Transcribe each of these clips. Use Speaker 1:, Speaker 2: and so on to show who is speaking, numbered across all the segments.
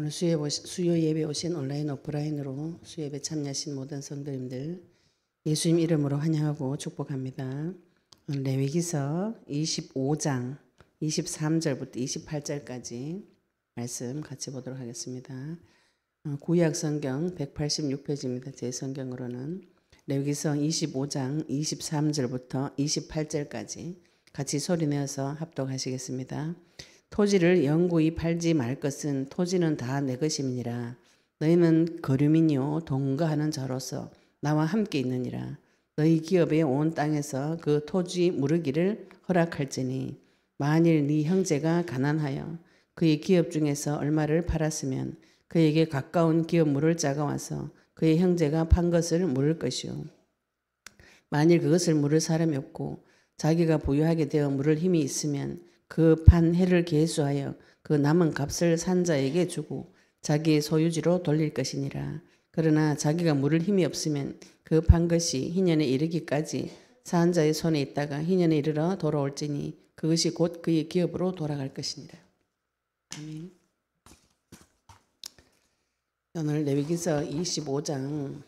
Speaker 1: 오늘 수요 예배 오신 온라인 오프라인으로 수요 예배 참여하신 모든 성도님들 예수님 이름으로 환영하고 축복합니다. 오늘 레위기서 25장 23절부터 28절까지 말씀 같이 보도록 하겠습니다. 구약 성경 186페이지입니다. 제 성경으로는 레위기서 25장 23절부터 28절까지 같이 소리내어서 합독하시겠습니다. 토지를 영구히 팔지 말 것은 토지는 다 내 것임이니라. 너희는 거류민이요 동거하는 자로서 나와 함께 있느니라. 너희 기업의 온 땅에서 그 토지 무르기를 허락할지니 만일 네 형제가 가난하여 그의 기업 중에서 얼마를 팔았으면 그에게 가까운 기업 물을 자가 와서 그의 형제가 판 것을 물을 것이요. 만일 그것을 물을 사람이 없고 자기가 부유하게 되어 물을 힘이 있으면 그 판 해를 계수하여 그 남은 값을 산 자에게 주고 자기의 소유지로 돌릴 것이니라. 그러나 자기가 물을 힘이 없으면 그 판 것이 희년에 이르기까지 산 자의 손에 있다가 희년에 이르러 돌아올지니 그것이 곧 그의 기업으로 돌아갈 것이니라. 아멘. 오늘 레위기서 25장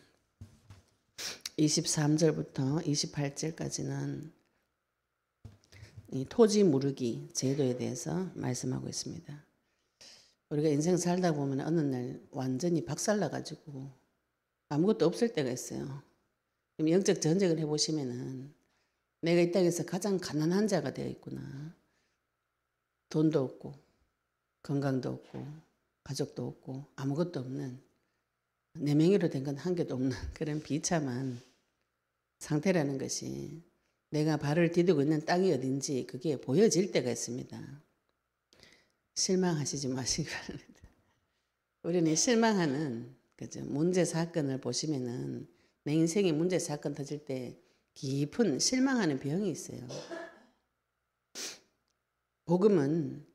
Speaker 1: 23절부터 28절까지는 이 토지 무르기 제도에 대해서 말씀하고 있습니다. 우리가 인생 살다 보면 어느 날 완전히 박살나가지고 아무것도 없을 때가 있어요. 그럼 영적 전쟁을 해보시면은 내가 이 땅에서 가장 가난한 자가 되어 있구나. 돈도 없고 건강도 없고 가족도 없고 아무것도 없는 내 명의로 된 건 한 개도 없는 그런 비참한 상태라는 것이 내가 발을 디디고 있는 땅이 어딘지 그게 보여질 때가 있습니다. 실망하시지 마시기 바랍니다. 우리는 실망하는 그죠? 문제 사건을 보시면은 내 인생에 문제 사건 터질 때 깊은 실망하는 병이 있어요. 복음은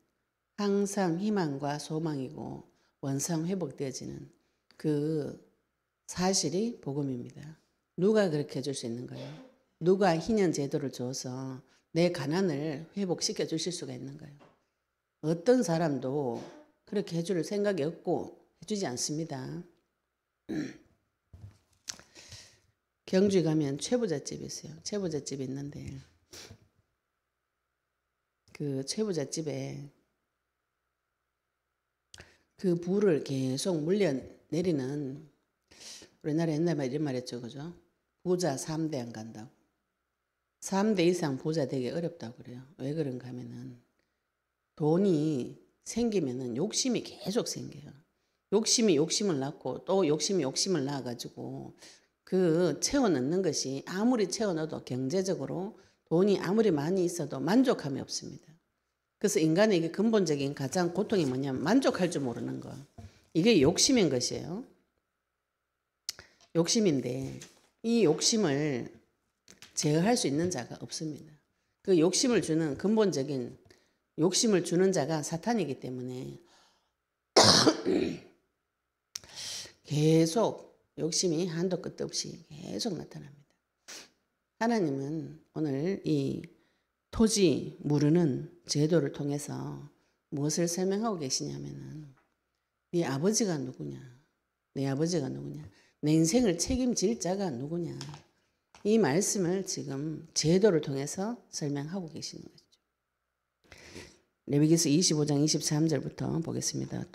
Speaker 1: 항상 희망과 소망이고 원상 회복되어지는 그 사실이 복음입니다. 누가 그렇게 해줄 수 있는 거예요? 누가 희년 제도를 줘서 내 가난을 회복시켜 주실 수가 있는 거예요? 어떤 사람도 그렇게 해줄 생각이 없고 해주지 않습니다. 경주에 가면 최부잣집이 있어요. 최부잣집이 있는데 그 최부잣집에 그 부를 계속 물려 내리는 우리나라 옛날 말 이런 말 했죠. 그죠? 부자 3대 안 간다고. 3대 이상 부자 되기 어렵다고 그래요. 왜 그런가 하면은 돈이 생기면은 욕심이 계속 생겨요. 욕심이 욕심을 낳고 또 욕심이 욕심을 낳아가지고 그 채워 넣는 것이 아무리 채워 넣어도 경제적으로 돈이 아무리 많이 있어도 만족함이 없습니다. 그래서 인간에게 근본적인 가장 고통이 뭐냐면 만족할 줄 모르는 거. 이게 욕심인 것이에요. 욕심인데 이 욕심을 제어할 수 있는 자가 없습니다. 그 욕심을 주는 근본적인 욕심을 주는 자가 사탄이기 때문에 계속 욕심이 한도 끝도 없이 계속 나타납니다. 하나님은 오늘 이 토지 무르는 제도를 통해서 무엇을 설명하고 계시냐면은 네 아버지가 누구냐? 내 아버지가 누구냐? 내 인생을 책임질 자가 누구냐? 이 말씀을 지금 제도를 통해서 설명하고 계시는 거죠. 레위기서 25장 23절부터 보겠습니다.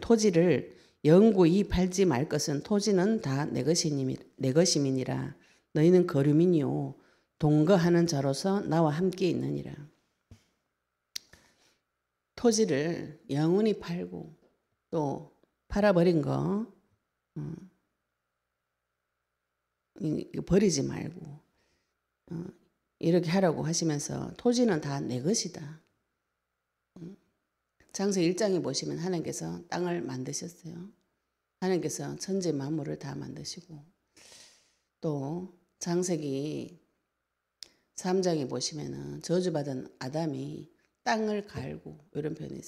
Speaker 1: 토지를 영구히 팔지 말 것은 토지는 다 내 것임이니라. 너희는 거류민이요 동거하는 자로서 나와 함께 있느니라. 토지를 영원히 팔고 또 팔아버린 거 버리지 말고 이렇게 하라고 하시면서 토지는 다 내 것이다. 창세기 1장에 보시면 하나님께서 땅을 만드셨어요. 하나님께서 천지 만물을 다 만드시고 또 창세기 3장에 보시면 저주받은 아담이 땅을 갈고 이런 표현이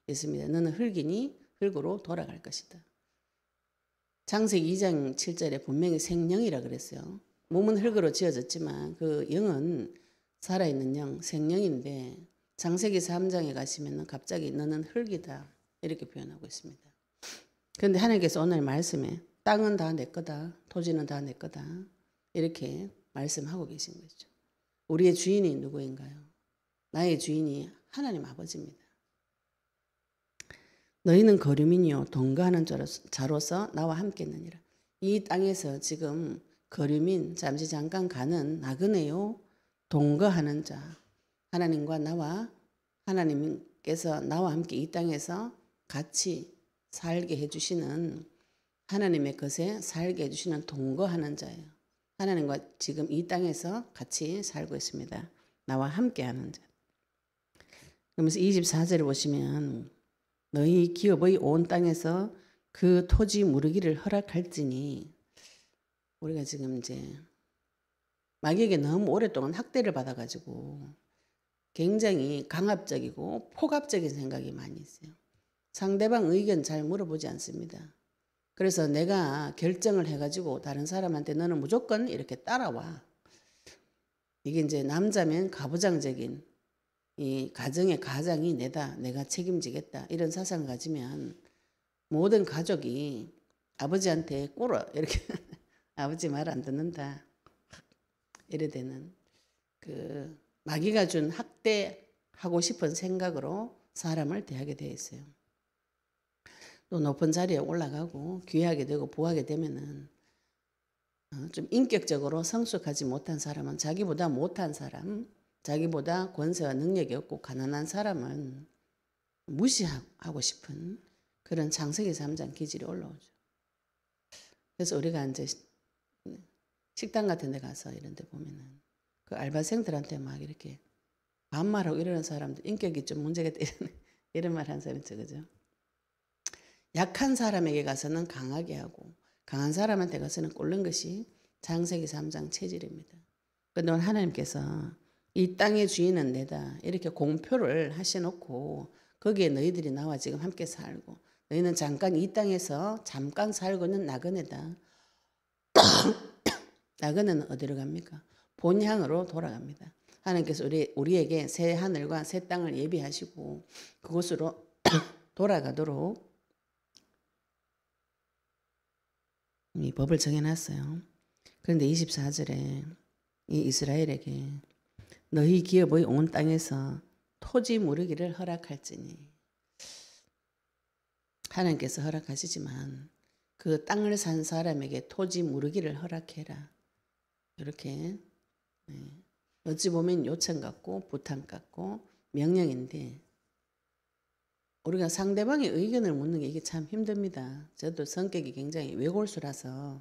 Speaker 1: 있습니다. 너는 흙이니 흙으로 돌아갈 것이다. 창세기 2장 7절에 분명히 생령이라 그랬어요. 몸은 흙으로 지어졌지만 그 영은 살아있는 영, 생령인데 창세기 3장에 가시면 갑자기 너는 흙이다 이렇게 표현하고 있습니다. 그런데 하나님께서 오늘 말씀에 땅은 다 내 거다. 토지는 다 내 거다. 이렇게 말씀하고 계신 거죠. 우리의 주인이 누구인가요? 나의 주인이 하나님 아버지입니다. 너희는 거류민이요 동거하는 자로서 나와 함께 있느니라. 이 땅에서 지금 거류민 잠깐 가는 나그네요 동거하는 자. 하나님과 하나님께서 나와 함께 이 땅에서 같이 살게 해주시는 하나님의 것에 살게 해주시는 동거하는 자예요. 하나님과 지금 이 땅에서 같이 살고 있습니다. 나와 함께하는 자. 그러면서 24절을 보시면 너희 기업의 온 땅에서 그 토지 무르기를 허락할지니 우리가 지금 이제 마귀에게 너무 오랫동안 학대를 받아가지고 굉장히 강압적이고 폭압적인 생각이 많이 있어요. 상대방 의견 잘 물어보지 않습니다. 그래서 내가 결정을 해가지고 다른 사람한테 너는 무조건 이렇게 따라와. 이게 이제 남자면 가부장적인 이 가정의 가장이 내가 책임지겠다 이런 사상을 가지면 모든 가족이 아버지한테 꿇어 이렇게 아버지 말 안 듣는다 이래 되는 그 마귀가 준 학대하고 싶은 생각으로 사람을 대하게 되어 있어요. 또 높은 자리에 올라가고 귀하게 되고 부하게 되면은 좀 인격적으로 성숙하지 못한 사람은 자기보다 못한 사람, 자기보다 권세와 능력이 없고 가난한 사람은 무시하고 싶은 그런 창세기 3장 기질이 올라오죠. 그래서 우리가 이제 식당 같은 데 가서 이런 데 보면은 그 알바생들한테 막 이렇게 반말하고 이러는 사람들 인격이 좀 문제가 이런 말 하는 사람이 있죠. 그죠? 약한 사람에게 가서는 강하게 하고 강한 사람한테 가서는 꿇는 것이 창세기 3장 체질입니다. 그런데 오늘 하나님께서 이 땅의 주인은 내다 이렇게 공표를 하셔놓고 거기에 너희들이 나와 지금 함께 살고 너희는 잠깐 이 땅에서 잠깐 살고 있는 나그네다. 나그네는 어디로 갑니까? 본향으로 돌아갑니다. 하나님께서 우리에게 새 하늘과 새 땅을 예비하시고 그곳으로 돌아가도록 이 법을 정해놨어요. 그런데 24절에 이 이스라엘에게 너희 기업의 온 땅에서 토지 무르기를 허락할지니 하나님께서 허락하시지만 그 땅을 산 사람에게 토지 무르기를 허락해라. 이렇게 어찌 보면 요청 같고 부탁 같고 명령인데 우리가 상대방의 의견을 묻는 게 이게 참 힘듭니다. 저도 성격이 굉장히 외골수라서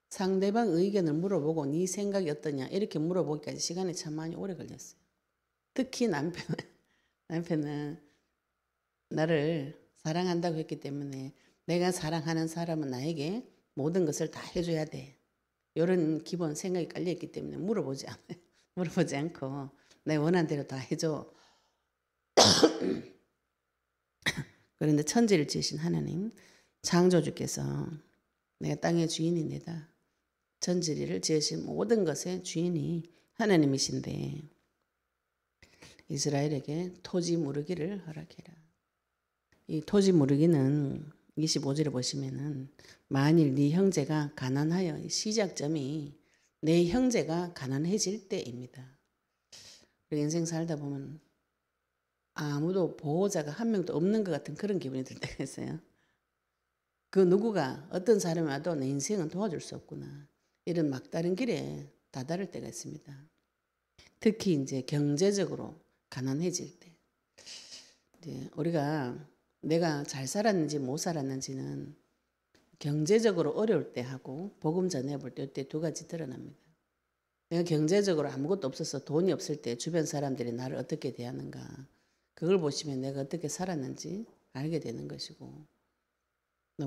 Speaker 1: 상대방 의견을 물어보고 네 생각이 어떠냐 이렇게 물어보기까지 시간이 참 많이 오래 걸렸어요. 특히 남편은 나를 사랑한다고 했기 때문에 내가 사랑하는 사람은 나에게 모든 것을 다 해줘야 돼. 이런 기본 생각이 깔려있기 때문에 물어보지 않고 내 원하는 대로 다 해줘. 그런데 천지를 지으신 하나님 창조주께서 내가 땅의 주인이 내다. 천지를 지으신 모든 것의 주인이 하나님이신데 이스라엘에게 토지 무르기를 허락해라. 이 토지 무르기는 25절에 보시면은 만일 네 형제가 가난하여 시작점이 내 형제가 가난해질 때입니다. 우리 인생 살다 보면 아무도 보호자가 한 명도 없는 것 같은 그런 기분이 들 때가 있어요. 그 누구가 어떤 사람이 와도 내 인생은 도와줄 수 없구나. 이런 막다른 길에 다다를 때가 있습니다. 특히 이제 경제적으로 가난해질 때. 이제 우리가 내가 잘 살았는지 못 살았는지는 경제적으로 어려울 때 하고 복음 전해볼 때 이때 두 가지 드러납니다. 내가 경제적으로 아무것도 없어서 돈이 없을 때 주변 사람들이 나를 어떻게 대하는가. 그걸 보시면 내가 어떻게 살았는지 알게 되는 것이고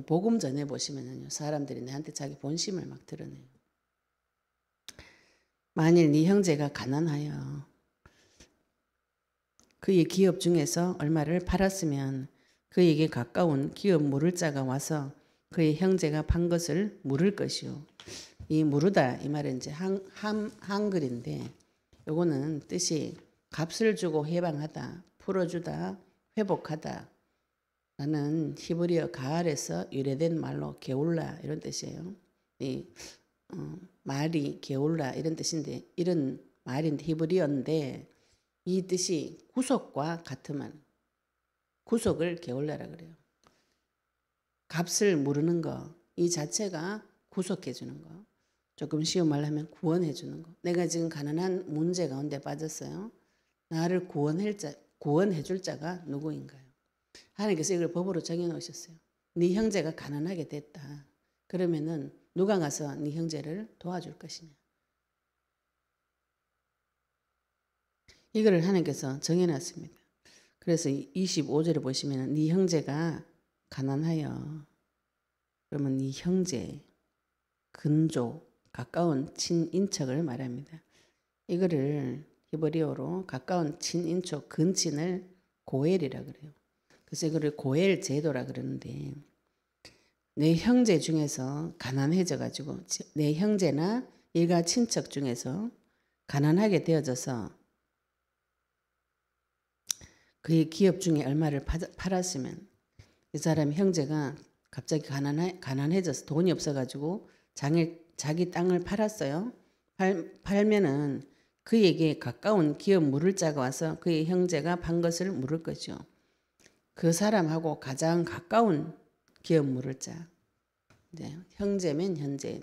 Speaker 1: 복음 전해보시면요 사람들이 내한테 자기 본심을 막 드러내요. 만일 네 형제가 가난하여 그의 기업 중에서 얼마를 팔았으면 그에게 가까운 기업 물을 자가 와서 그의 형제가 판 것을 물을 것이요. 이 물으다 이 말은 이제 한글인데 요거는 뜻이 값을 주고 해방하다, 풀어주다, 회복하다 라는 히브리어 가을에서 유래된 말로 게울라 이런 뜻이에요. 이 말이 게울라 이런 뜻인데 이런 말인데 히브리어인데 이 뜻이 구속과 같은 말. 구속을 게울라라 그래요. 값을 모르는 거, 이 자체가 구속해 주는 거. 조금 쉬운 말로 하면 구원해 주는 거. 내가 지금 가난한 문제 가운데 빠졌어요. 나를 구원해 줄 자가 누구인가요? 하나님께서 이걸 법으로 정해 놓으셨어요. 네 형제가 가난하게 됐다. 그러면은 누가 가서 네 형제를 도와줄 것이냐. 이거를 하나님께서 정해 놨습니다. 그래서 25절에 보시면 네 형제가 가난하여 그러면 네 형제 근조 가까운 친인척을 말합니다. 이거를 히브리어로 가까운 친인척 근친을 고엘이라 그래요. 그래서 이거를 고엘 제도라 그러는데 내 형제 중에서 가난해져 가지고 내 형제나 일가 친척 중에서 가난하게 되어져서 그의 기업 중에 얼마를 팔았으면 이 사람 형제가 갑자기 가난해져서 돈이 없어가지고 자기 땅을 팔았어요. 팔면은 그에게 가까운 기업 물을 자가 와서 그의 형제가 판 것을 물을 거죠. 그 사람하고 가장 가까운 기업 물을 자. 네, 형제면 현재,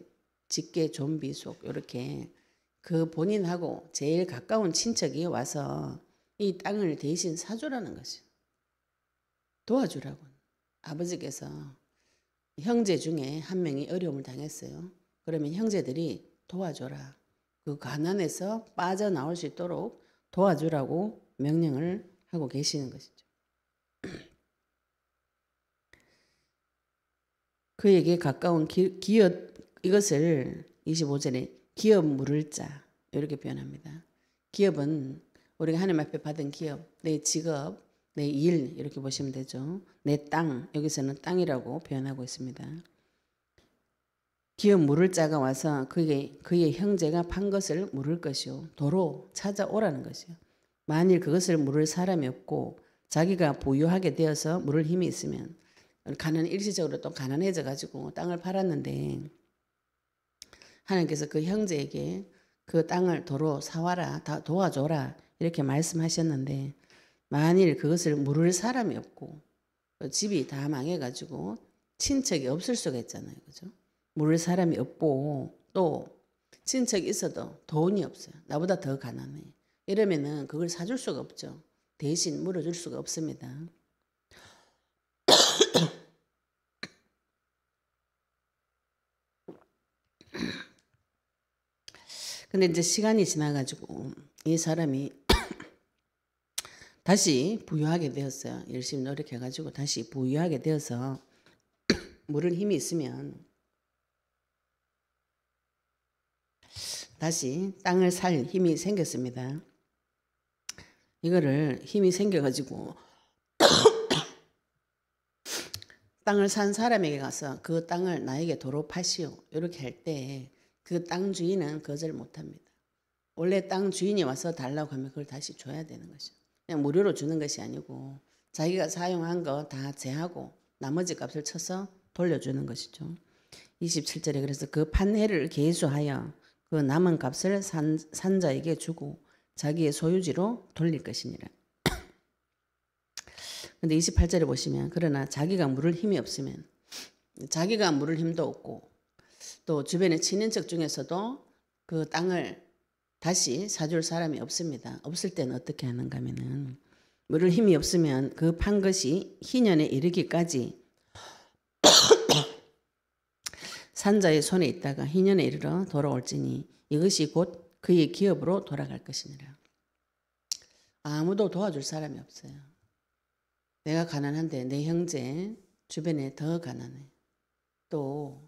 Speaker 1: 직계, 좀비, 속 이렇게 그 본인하고 제일 가까운 친척이 와서 이 땅을 대신 사주라는 것이요. 도와주라고. 아버지께서 형제 중에 한 명이 어려움을 당했어요. 그러면 형제들이 도와줘라. 그 가난에서 빠져나올 수 있도록 도와주라고 명령을 하고 계시는 것이죠. 그에게 가까운 기업, 이것을 25절에 기업 물을 자 이렇게 표현합니다. 기업은 우리가 하나님 앞에 받은 기업, 내 직업, 내 일 이렇게 보시면 되죠. 내 땅, 여기서는 땅이라고 표현하고 있습니다. 기업 물을 자가 와서 그의 형제가 판 것을 물을 것이요. 도로 찾아오라는 것이요. 만일 그것을 물을 사람이 없고 자기가 부유하게 되어서 물을 힘이 있으면 일시적으로 또 가난해져 가지고 땅을 팔았는데 하나님께서 그 형제에게 그 땅을 도로 사와라, 다 도와줘라 이렇게 말씀하셨는데 만일 그것을 물을 사람이 없고 집이 다 망해가지고 친척이 없을 수가 있잖아요. 그죠? 물을 사람이 없고 또 친척이 있어도 돈이 없어요. 나보다 더 가난해. 이러면은 그걸 사줄 수가 없죠. 대신 물어줄 수가 없습니다. 근데 이제 시간이 지나가지고 이 사람이 다시 부유하게 되었어요. 열심히 노력해가지고 다시 부유하게 되어서 물을 힘이 있으면 다시 땅을 살 힘이 생겼습니다. 이거를 힘이 생겨가지고 땅을 산 사람에게 가서 그 땅을 나에게 도로 파시오 이렇게 할 때 그 땅 주인은 거절 못합니다. 원래 땅 주인이 와서 달라고 하면 그걸 다시 줘야 되는 것이죠. 그냥 무료로 주는 것이 아니고 자기가 사용한 거 다 제하고 나머지 값을 쳐서 돌려주는 것이죠. 27절에 그래서 그 판해를 계수하여 그 남은 값을 산자에게 주고 자기의 소유지로 돌릴 것이니라. 근데 28절에 보시면 그러나 자기가 물을 힘이 없으면 자기가 물을 힘도 없고 또 주변의 친인척 중에서도 그 땅을 다시 사줄 사람이 없습니다. 없을 때는 어떻게 하는가 하면은 물을 힘이 없으면 그 판 것이 희년에 이르기까지 산자의 손에 있다가 희년에 이르러 돌아올지니 이것이 곧 그의 기업으로 돌아갈 것이니라. 아무도 도와줄 사람이 없어요. 내가 가난한데 내 형제 주변에 더 가난해. 또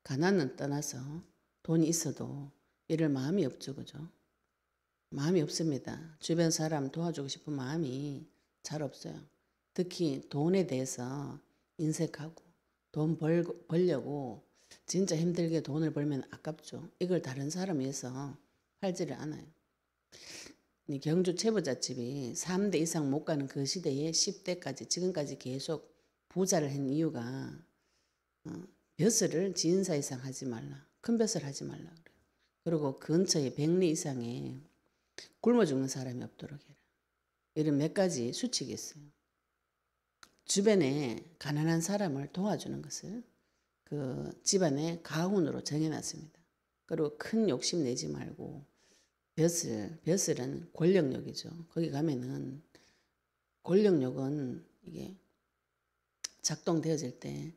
Speaker 1: 가난은 떠나서 돈이 있어도 이럴 마음이 없죠. 그죠? 마음이 없습니다. 주변 사람 도와주고 싶은 마음이 잘 없어요. 특히 돈에 대해서 인색하고 돈 벌려고 진짜 힘들게 돈을 벌면 아깝죠. 이걸 다른 사람 위해서 팔지를 않아요. 이 경주 채부잣집이 3대 이상 못 가는 그 시대에 10대까지 지금까지 계속 부자를 한 이유가 벼슬을 지은사 이상 하지 말라. 큰 벼슬 하지 말라 그래요. 그리고 근처에 100리 이상에 굶어 죽는 사람이 없도록 해라. 이런 몇 가지 수칙이 있어요. 주변에 가난한 사람을 도와주는 것을 그 집안의 가훈으로 정해놨습니다. 그리고 큰 욕심 내지 말고 벼슬은 권력욕이죠. 거기 가면은 권력욕은 이게 작동되어질 때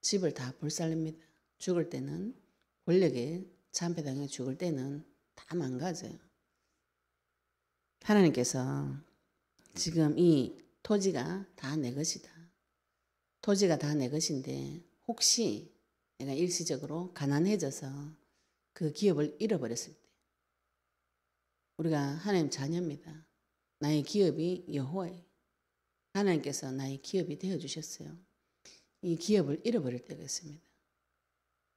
Speaker 1: 집을 다 불살립니다. 죽을 때는 권력에 참패당해 죽을 때는 다 망가져요. 하나님께서 지금 이 토지가 다 내 것이다. 토지가 다 내 것인데 혹시 내가 일시적으로 가난해져서 그 기업을 잃어버렸을 때 우리가 하나님 자녀입니다. 나의 기업이 여호와예요. 하나님께서 나의 기업이 되어주셨어요. 이 기업을 잃어버릴 때가 있습니다.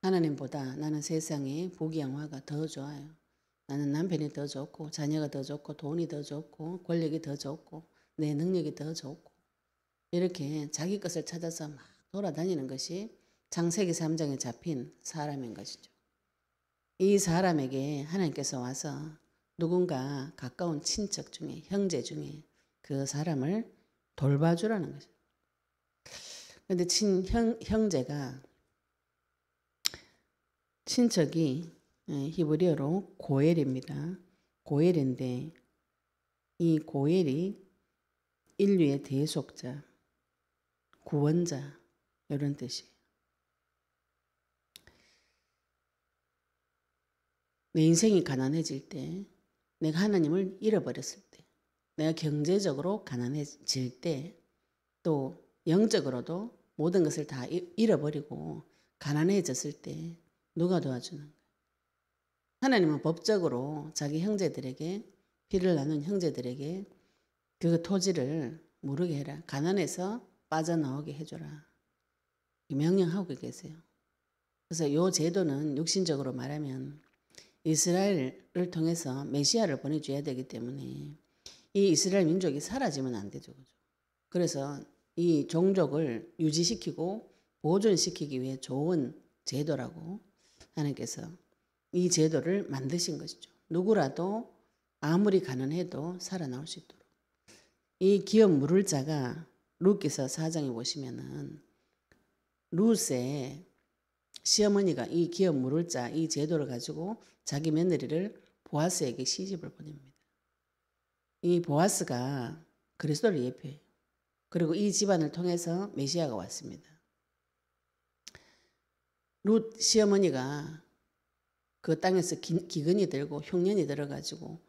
Speaker 1: 하나님보다 나는 세상에 부귀영화가 더 좋아요. 나는 남편이 더 좋고 자녀가 더 좋고 돈이 더 좋고 권력이 더 좋고 내 능력이 더 좋고 이렇게 자기 것을 찾아서 막 돌아다니는 것이 창세기 3장에 잡힌 사람인 것이죠. 이 사람에게 하나님께서 와서 누군가 가까운 친척 중에 형제 중에 그 사람을 돌봐주라는 거죠. 그런데 형제가 친척이 히브리어로 고엘입니다. 고엘인데 이 고엘이 인류의 대속자, 구원자 이런 뜻이에요. 내 인생이 가난해질 때, 내가 하나님을 잃어버렸을 때, 내가 경제적으로 가난해질 때, 또 영적으로도 모든 것을 다 잃어버리고 가난해졌을 때 누가 도와주는 거예요? 하나님은 법적으로 자기 형제들에게 피를 나눈 형제들에게 그 토지를 모르게 해라. 가난해서 빠져나오게 해줘라. 명령하고 계세요. 그래서 이 제도는 육신적으로 말하면 이스라엘을 통해서 메시아를 보내줘야 되기 때문에 이 이스라엘 민족이 사라지면 안 되죠. 그래서 이 종족을 유지시키고 보존시키기 위해 좋은 제도라고 하나님께서 이 제도를 만드신 것이죠. 누구라도 아무리 가난해도 살아나올 수 있도록. 이 기업 물을 자가 룻기서 4장에 보시면은 룻의 시어머니가 이 기업 물을 자 이 제도를 가지고 자기 며느리를 보아스에게 시집을 보냅니다. 이 보아스가 그리스도를 예표해요. 그리고 이 집안을 통해서 메시아가 왔습니다. 룻 시어머니가 그 땅에서 기근이 들고 흉년이 들어가지고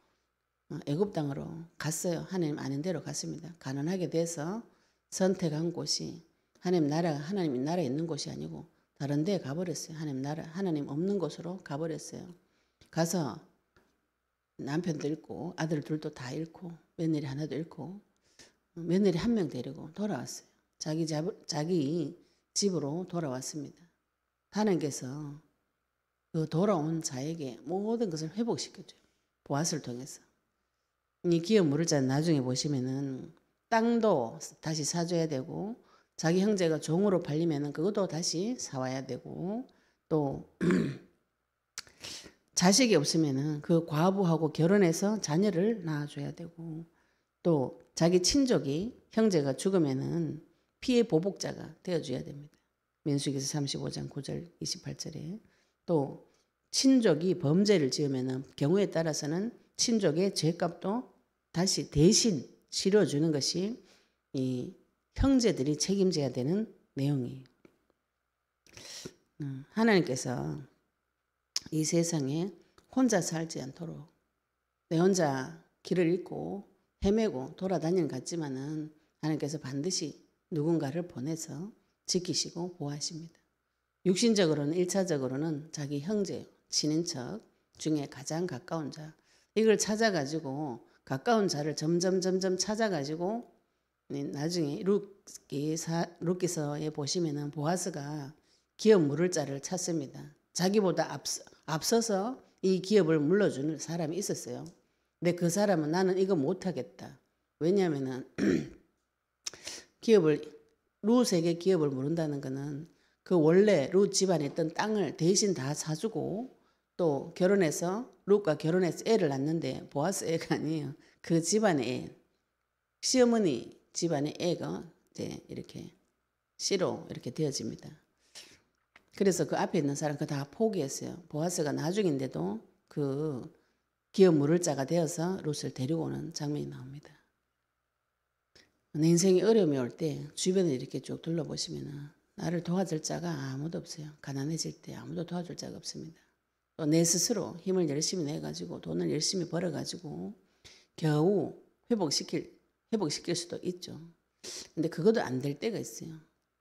Speaker 1: 애굽 땅으로 갔어요. 하나님 아는 대로 갔습니다. 가난하게 돼서 선택한 곳이 하나님 나라에 있는 곳이 아니고 다른 데에 가버렸어요. 하나님 없는 곳으로 가버렸어요. 가서 남편도 잃고 아들 둘도 다 잃고 며느리 하나도 잃고 며느리 한 명 데리고 돌아왔어요. 자기 집으로 돌아왔습니다. 하나님께서 그 돌아온 자에게 모든 것을 회복시켜줘요. 보아스를 통해서. 이 기업 물을 자 나중에 보시면은 땅도 다시 사줘야 되고 자기 형제가 종으로 팔리면은 그것도 다시 사와야 되고 또 자식이 없으면은 그 과부하고 결혼해서 자녀를 낳아줘야 되고 또 자기 친족이 형제가 죽으면은 피해 보복자가 되어줘야 됩니다. 민수기서 35장 9절 28절에 또 친족이 범죄를 지으면은 경우에 따라서는 친족의 죄값도 다시 대신 치러주는 것이 이 형제들이 책임져야 되는 내용이에요. 하나님께서 이 세상에 혼자 살지 않도록 내 혼자 길을 잃고 헤매고 돌아다니는 것 같지만은 하나님께서 반드시 누군가를 보내서 지키시고 보호하십니다. 육신적으로는 1차적으로는 자기 형제, 친인척 중에 가장 가까운 자 이걸 찾아가지고 가까운 자를 점점 찾아가지고 나중에 룻기서에 보시면은 보아스가 기업 물을 자를 찾습니다. 자기보다 앞서서 이 기업을 물러주는 사람이 있었어요. 근데 그 사람은 나는 이거 못하겠다. 왜냐하면은 기업을 룻에게 기업을 물은다는 거는 그 원래 룻 집안에 있던 땅을 대신 다 사주고 또 결혼해서 룻과 결혼해서 애를 낳는데 보아스 애가 아니에요. 그 집안의 애, 시어머니 집안의 애가 이제 이렇게 씨로 이렇게 되어집니다. 그래서 그 앞에 있는 사람 그거 다 포기했어요. 보아스가 나중인데도 그 기업 물을 자가 되어서 룻을 데리고 오는 장면이 나옵니다. 내 인생이 어려움이 올 때 주변을 이렇게 쭉 둘러보시면 나를 도와줄 자가 아무도 없어요. 가난해질 때 아무도 도와줄 자가 없습니다. 또 내 스스로 힘을 열심히 내가지고 돈을 열심히 벌어가지고 겨우 회복시킬 수도 있죠. 근데 그것도 안 될 때가 있어요.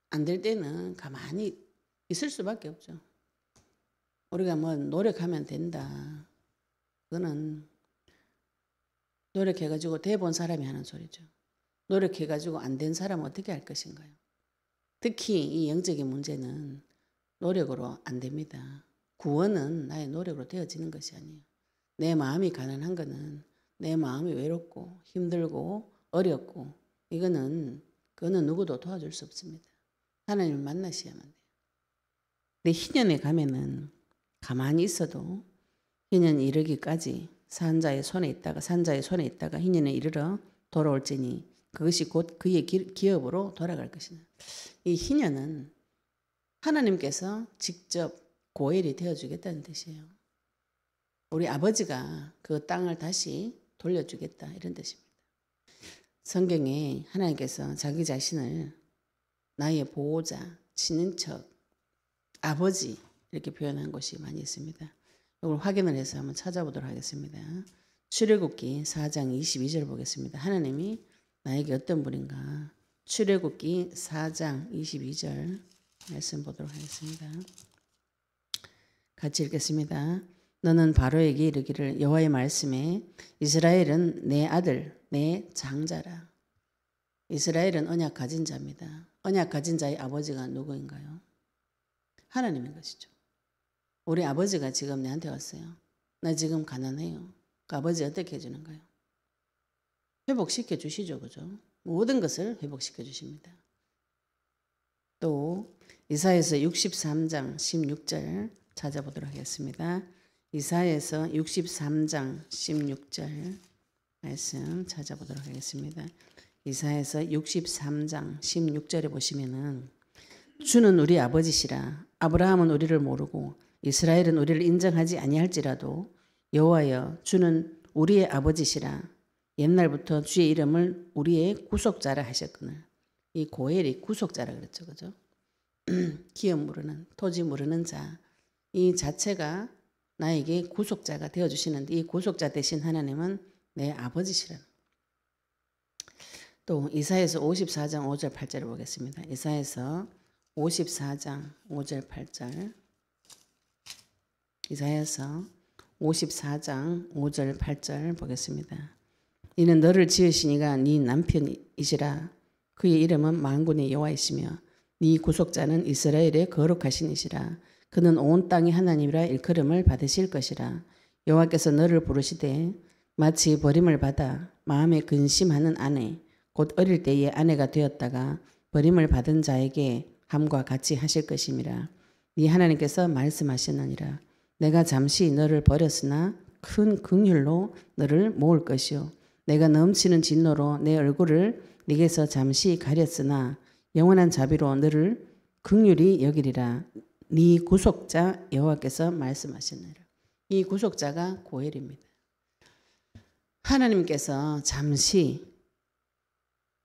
Speaker 1: 안 될 때는 가만히 있을 수밖에 없죠. 우리가 뭐 노력하면 된다. 그거는 노력해가지고 대본 사람이 하는 소리죠. 노력해가지고 안 된 사람은 어떻게 할 것인가요? 특히 이 영적인 문제는 노력으로 안 됩니다. 구원은 나의 노력으로 되어지는 것이 아니에요. 내 마음이 가난한 거는 내 마음이 외롭고 힘들고 어렵고 그거는 누구도 도와줄 수 없습니다. 하나님을 만나셔야만 돼요. 근데 희년에 가면은 가만히 있어도 희년 이르기까지 산자의 손에 있다가 희년에 이르러 돌아올지니 그것이 곧 그의 기업으로 돌아갈 것이다. 이 희년은 하나님께서 직접 고엘이 되어주겠다는 뜻이에요. 우리 아버지가 그 땅을 다시 돌려주겠다 이런 뜻입니다. 성경에 하나님께서 자기 자신을 나의 보호자, 친인척, 아버지 이렇게 표현한 것이 많이 있습니다. 이걸 확인을 해서 한번 찾아보도록 하겠습니다. 출애굽기 4장 22절 보겠습니다. 하나님이 나에게 어떤 분인가? 출애굽기 4장 22절 말씀 보도록 하겠습니다. 같이 읽겠습니다. 너는 바로에게 이르기를 여호와의 말씀에 이스라엘은 내 아들, 내 장자라. 이스라엘은 언약 가진 자입니다. 언약 가진 자의 아버지가 누구인가요? 하나님인 것이죠. 우리 아버지가 지금 내한테 왔어요. 나 지금 가난해요. 그 아버지 어떻게 해주는가요? 회복시켜 주시죠. 그죠? 모든 것을 회복시켜 주십니다. 또 이사야서 63장 16절 찾아보도록 하겠습니다. 이사야서 63장 16절 말씀 찾아보도록 하겠습니다. 이사야서 63장 16절에 보시면은 주는 우리 아버지시라. 아브라함은 우리를 모르고 이스라엘은 우리를 인정하지 아니할지라도 여호와여 주는 우리의 아버지시라. 옛날부터 주의 이름을 우리의 구속자라 하셨거늘. 이 고엘이 구속자라 그랬죠. 그죠? 기업 모르는 토지 모르는 자. 이 자체가 나에게 구속자가 되어주시는데 이 구속자 대신 하나님은 내 아버지시라. 또 이사야서 54장 5절 8절을 보겠습니다. 이사야서 54장 5절 8절 이사야서 54장 5절 8절 보겠습니다. 이는 너를 지으시니가 네 남편이시라. 그의 이름은 만군의 여호와이시며 네 구속자는 이스라엘의 거룩하신 이시라. 그는 온 땅의 하나님이라 일컬음을 받으실 것이라. 여호와께서 너를 부르시되 마치 버림을 받아 마음에 근심하는 아내 곧 어릴 때의 아내가 되었다가 버림을 받은 자에게 함과 같이 하실 것임이라. 네 하나님께서 말씀하셨느니라. 내가 잠시 너를 버렸으나 큰 긍휼로 너를 모을 것이요 내가 넘치는 진노로 내 얼굴을 네게서 잠시 가렸으나 영원한 자비로 너를 긍휼히 여기리라. 네 구속자 여호와께서 말씀하셨느니라. 이 구속자가 고엘입니다. 하나님께서 잠시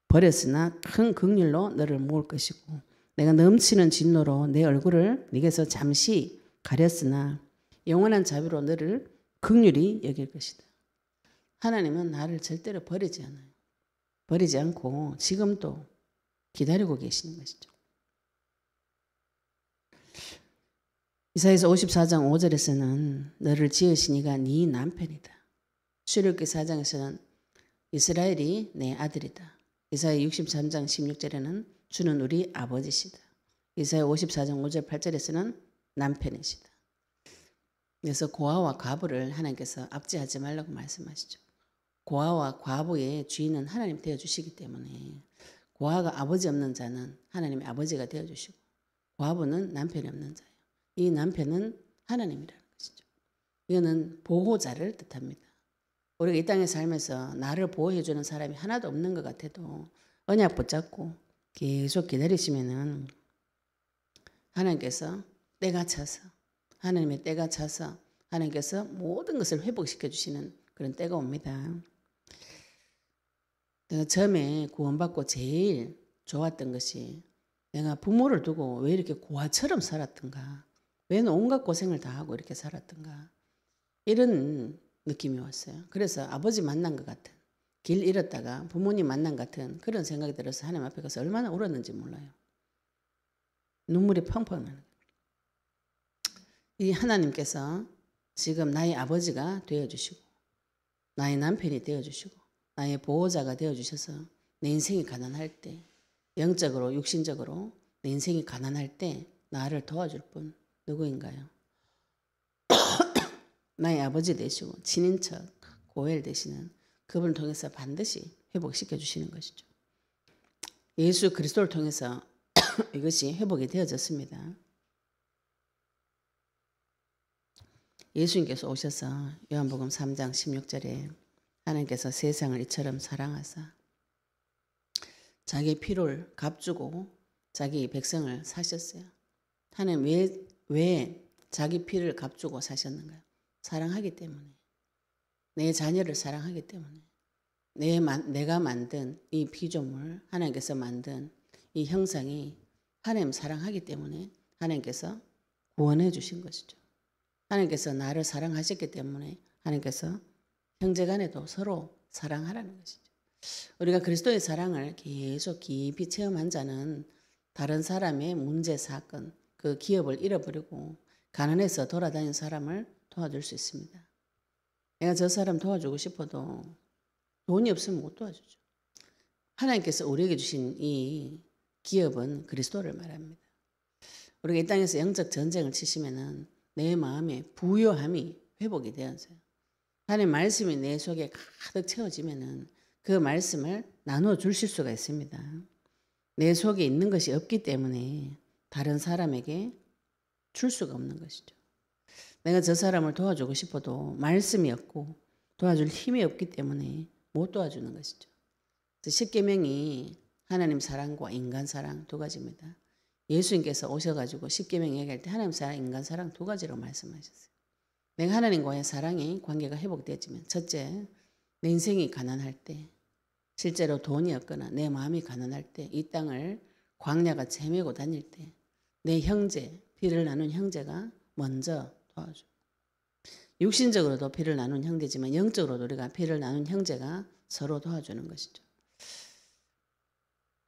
Speaker 1: 버렸으나 큰 긍휼로 너를 모을 것이고 내가 넘치는 진노로 내 얼굴을 네게서 잠시 가렸으나 영원한 자비로 너를 긍휼히 여길 것이다. 하나님은 나를 절대로 버리지 않아요. 버리지 않고 지금도 기다리고 계시는 것이죠. 이사야서 54장 5절에서는 너를 지으시니가 네 남편이다. 출애굽기 4장에서는 이스라엘이 내 아들이다. 이사야 63장 16절에는 주는 우리 아버지시다. 이사야 54장 5절 8절에서는 남편이시다. 그래서 고아와 과부를 하나님께서 압제하지 말라고 말씀하시죠. 고아와 과부의 주인은 하나님 되어주시기 때문에 고아가 아버지 없는 자는 하나님의 아버지가 되어주시고 과부는 남편이 없는 자예요. 이 남편은 하나님이라는 것이죠. 이거는 보호자를 뜻합니다. 우리가 이 땅에 살면서 나를 보호해주는 사람이 하나도 없는 것 같아도 언약 붙잡고 계속 기다리시면은 하나님께서 때가 차서 하나님의 때가 차서 하나님께서 모든 것을 회복시켜 주시는 그런 때가 옵니다. 내가 처음에 구원받고 제일 좋았던 것이 내가 부모를 두고 왜 이렇게 고아처럼 살았던가, 왜 온갖 고생을 다 하고 이렇게 살았던가 이런 느낌이 왔어요. 그래서 아버지 만난 것 같은, 길 잃었다가 부모님 만난 같은 그런 생각이 들어서 하나님 앞에 가서 얼마나 울었는지 몰라요. 눈물이 펑펑 나는 거예요. 이 하나님께서 지금 나의 아버지가 되어주시고 나의 남편이 되어주시고 나의 보호자가 되어주셔서 내 인생이 가난할 때, 영적으로 육신적으로 내 인생이 가난할 때 나를 도와줄 분 누구인가요? 나의 아버지 되시고 친인척 고엘 되시는 그분을 통해서 반드시 회복시켜 주시는 것이죠. 예수 그리스도를 통해서 이것이 회복이 되어졌습니다. 예수님께서 오셔서 요한복음 3장 16절에 하나님께서 세상을 이처럼 사랑하사 자기 피를 값주고 자기 백성을 사셨어요. 하나님 왜 자기 피를 값주고 사셨는가요? 사랑하기 때문에. 내 자녀를 사랑하기 때문에. 내가 만든 이 피조물, 하나님께서 만든 이 형상이 하나님 사랑하기 때문에 하나님께서 구원해 주신 것이죠. 하나님께서 나를 사랑하셨기 때문에 하나님께서 형제간에도 서로 사랑하라는 것이죠. 우리가 그리스도의 사랑을 계속 깊이 체험한 자는 다른 사람의 문제, 사건, 그 기업을 잃어버리고 가난해서 돌아다니는 사람을 도와줄 수 있습니다. 내가 저 사람 도와주고 싶어도 돈이 없으면 못 도와주죠. 하나님께서 우리에게 주신 이 기업은 그리스도를 말합니다. 우리가 이 땅에서 영적 전쟁을 치시면은 내 마음에 부요함이 회복이 되어서요. 하나님 말씀이 내 속에 가득 채워지면은 그 말씀을 나누어 주실 수가 있습니다. 내 속에 있는 것이 없기 때문에 다른 사람에게 줄 수가 없는 것이죠. 내가 저 사람을 도와주고 싶어도 말씀이 없고 도와줄 힘이 없기 때문에 못 도와주는 것이죠. 십계명이 하나님 사랑과 인간 사랑 두 가지입니다. 예수님께서 오셔가지고 십계명 얘기할 때 하나님 사랑, 인간 사랑 두 가지로 말씀하셨어요. 내가 하나님과의 사랑이 관계가 회복되어지면 첫째, 내 인생이 가난할 때, 실제로 돈이 없거나 내 마음이 가난할 때, 이 땅을 광야같이 헤매고 다닐 때 내 형제, 피를 나눈 형제가 먼저 도와줘. 육신적으로도 피를 나눈 형제지만 영적으로도 우리가 피를 나눈 형제가 서로 도와주는 것이죠.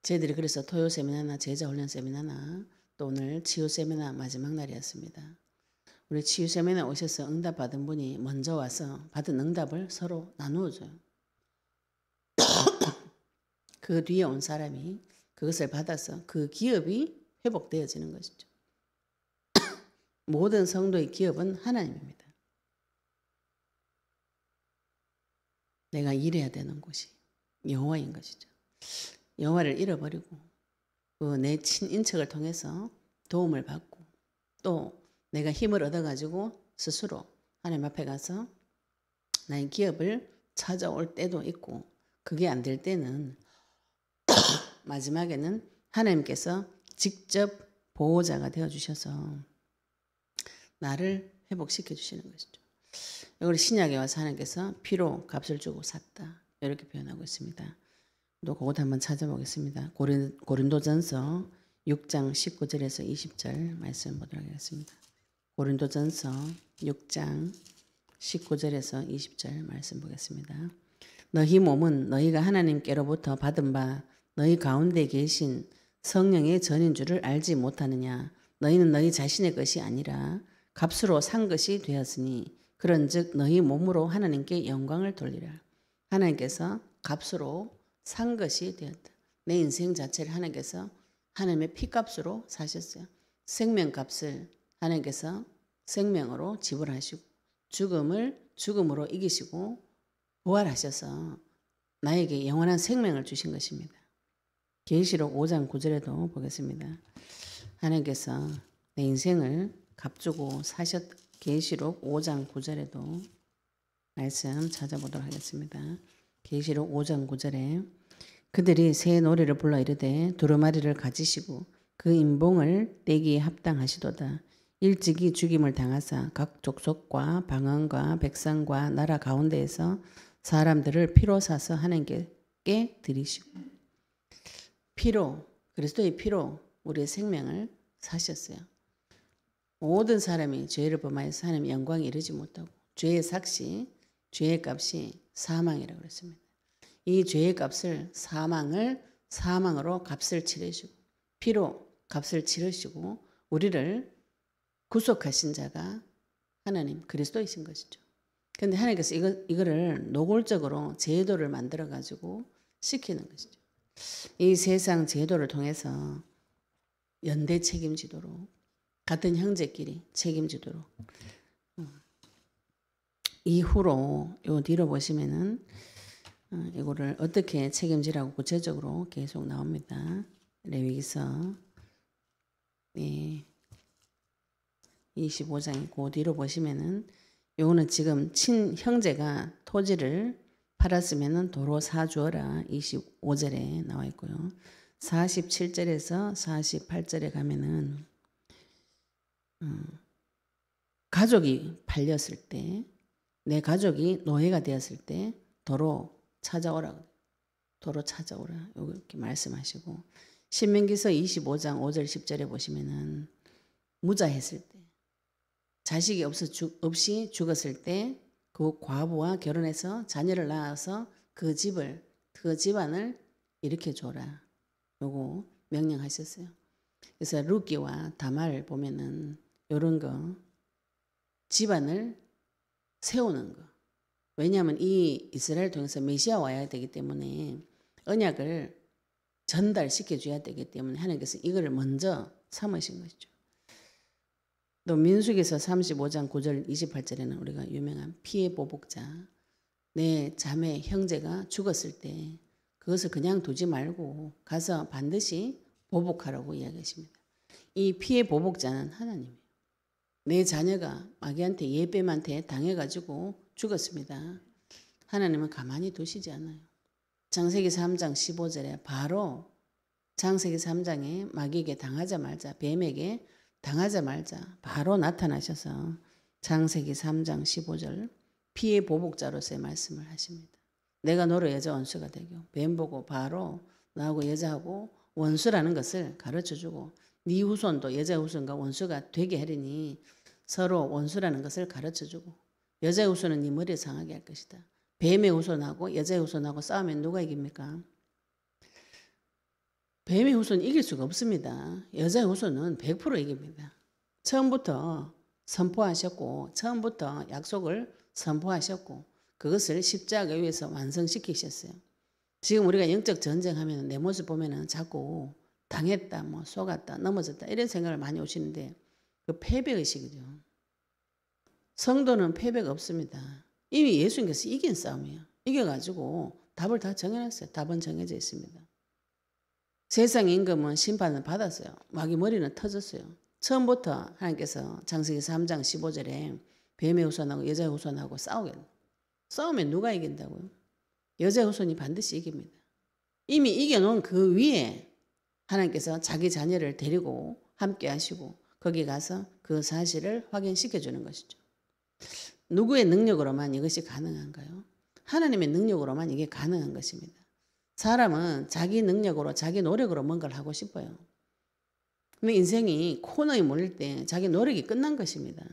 Speaker 1: 저희들이 그래서 토요 세미나나 제자 훈련 세미나나 또 오늘 치유 세미나 마지막 날이었습니다. 우리 치유 세미나 오셔서 응답 받은 분이 먼저 와서 받은 응답을 서로 나누어 줘요. 그 뒤에 온 사람이 그것을 받아서 그 기업이 회복되어지는 것이죠. 모든 성도의 기업은 하나님입니다. 내가 일해야 되는 곳이 여호와인 것이죠. 여호와를 잃어버리고 그 내 친인척을 통해서 도움을 받고 또 내가 힘을 얻어가지고 스스로 하나님 앞에 가서 나의 기업을 찾아올 때도 있고 그게 안 될 때는 마지막에는 하나님께서 직접 보호자가 되어주셔서 나를 회복시켜 주시는 것이죠. 이걸 신약에 와서 하나님께서 피로 값을 주고 샀다 이렇게 표현하고 있습니다. 또 그것도 한번 찾아보겠습니다. 고린도전서 6장 19절에서 20절 말씀 보도록 하겠습니다. 고린도전서 6장 19절에서 20절 말씀 보겠습니다. 너희 몸은 너희가 하나님께로부터 받은 바 너희 가운데 계신 성령의 전인 줄을 알지 못하느냐. 너희는 너희 자신의 것이 아니라 값으로 산 것이 되었으니 그런즉 너희 몸으로 하나님께 영광을 돌리라. 하나님께서 값으로 산 것이 되었다. 내 인생 자체를 하나님께서 하나님의 피값으로 사셨어요. 생명값을 하나님께서 생명으로 지불하시고 죽음을 죽음으로 이기시고 부활하셔서 나에게 영원한 생명을 주신 것입니다. 계시록 5장 9절에도 보겠습니다. 하나님께서 내 인생을 값주고 사셨. 계시록 5장 9절에도 말씀 찾아보도록 하겠습니다. 계시록 5장 9절에 그들이 새 노래를 불러 이르되 두루마리를 가지시고 그 인봉을 떼기에 합당하시도다. 일찍이 죽임을 당하사 각 족속과 방언과 백성과 나라 가운데에서 사람들을 피로 사서 하나님께 드리시고 피로 그리스도의 피로 우리의 생명을 사셨어요. 모든 사람이 죄를 범하여서 하나님 영광에 이르지 못하고 죄의 삭시, 죄의 값이 사망이라고 그랬습니다. 이 죄의 값을 사망으로 값을 치르시고 피로 값을 치르시고 우리를 구속하신 자가 하나님 그리스도이신 것이죠. 그런데 하나님께서 이거를 노골적으로 제도를 만들어 가지고 시키는 것이죠. 이 세상 제도를 통해서 연대 책임지도록 같은 형제끼리 책임지도록 이후로 요 뒤로 보시면은 이거를 어떻게 책임지라고 구체적으로 계속 나옵니다. 레위기서 25장이 그 뒤로 보시면은 요거는 지금 친형제가 토지를 팔았으면은 도로 사주어라 25절에 나와 있고요. 47절에서 48절에 가면은 가족이 팔렸을 때 내 가족이 노예가 되었을 때 도로 찾아오라 이렇게 말씀하시고 신명기서 25장 5절 10절에 보시면은 무자했을 때 자식이 없이 죽었을 때 그 과부와 결혼해서 자녀를 낳아서 그 집안을 일으켜 줘라. 요거 명령하셨어요. 그래서 룻기와 다말을 보면은 요런 거 집안을 세우는 거. 왜냐하면 이 이스라엘 통해서 메시아 와야 되기 때문에 언약을 전달시켜 줘야 되기 때문에 하나님께서 이거를 먼저 삼으신 것이죠. 또 민수기서 35장 9절 28절에는 우리가 유명한 피해 보복자 내 자매 형제가 죽었을 때 그것을 그냥 두지 말고 가서 반드시 보복하라고 이야기하십니다. 이 피해 보복자는 하나님이에요. 내 자녀가 마귀한테 예뱀한테 당해가지고 죽었습니다. 하나님은 가만히 두시지 않아요. 창세기 3장 15절에 바로 창세기 3장에 마귀에게 당하자 말자 뱀에게 당하자 말자 바로 나타나셔서 창세기 3장 15절 피해 보복자로서의 말씀을 하십니다. 내가 너로 여자 원수가 되고 뱀 보고 바로 나하고 여자하고 원수라는 것을 가르쳐주고 네 후손도 여자 후손과 원수가 되게 하리니 서로 원수라는 것을 가르쳐주고 여자의 후손은 네 머리를 상하게 할 것이다. 뱀의 후손하고 여자의 후손하고 싸우면 누가 이깁니까? 뱀의 후손은 이길 수가 없습니다. 여자의 후손은 100% 이깁니다. 처음부터 선포하셨고 처음부터 약속을 선포하셨고 그것을 십자가 위에서 완성시키셨어요. 지금 우리가 영적 전쟁하면 내 모습 보면은 자꾸 당했다, 뭐 속았다, 넘어졌다 이런 생각을 많이 오시는데 그 패배의식이죠. 성도는 패배가 없습니다. 이미 예수님께서 이긴 싸움이에요. 이겨가지고 답을 다 정해놨어요. 답은 정해져 있습니다. 세상 임금은 심판을 받았어요. 마귀 머리는 터졌어요. 처음부터 하나님께서 창세기 3장 15절에 뱀의 후손하고 여자의 후손하고 싸우면 누가 이긴다고요? 여자의 후손이 반드시 이깁니다. 이미 이겨놓은 그 위에 하나님께서 자기 자녀를 데리고 함께 하시고 거기 가서 그 사실을 확인시켜 주는 것이죠. 누구의 능력으로만 이것이 가능한가요? 하나님의 능력으로만 이게 가능한 것입니다. 사람은 자기 능력으로 자기 노력으로 뭔가를 하고 싶어요. 근데 인생이 코너에 몰릴 때 자기 노력이 끝난 것입니다.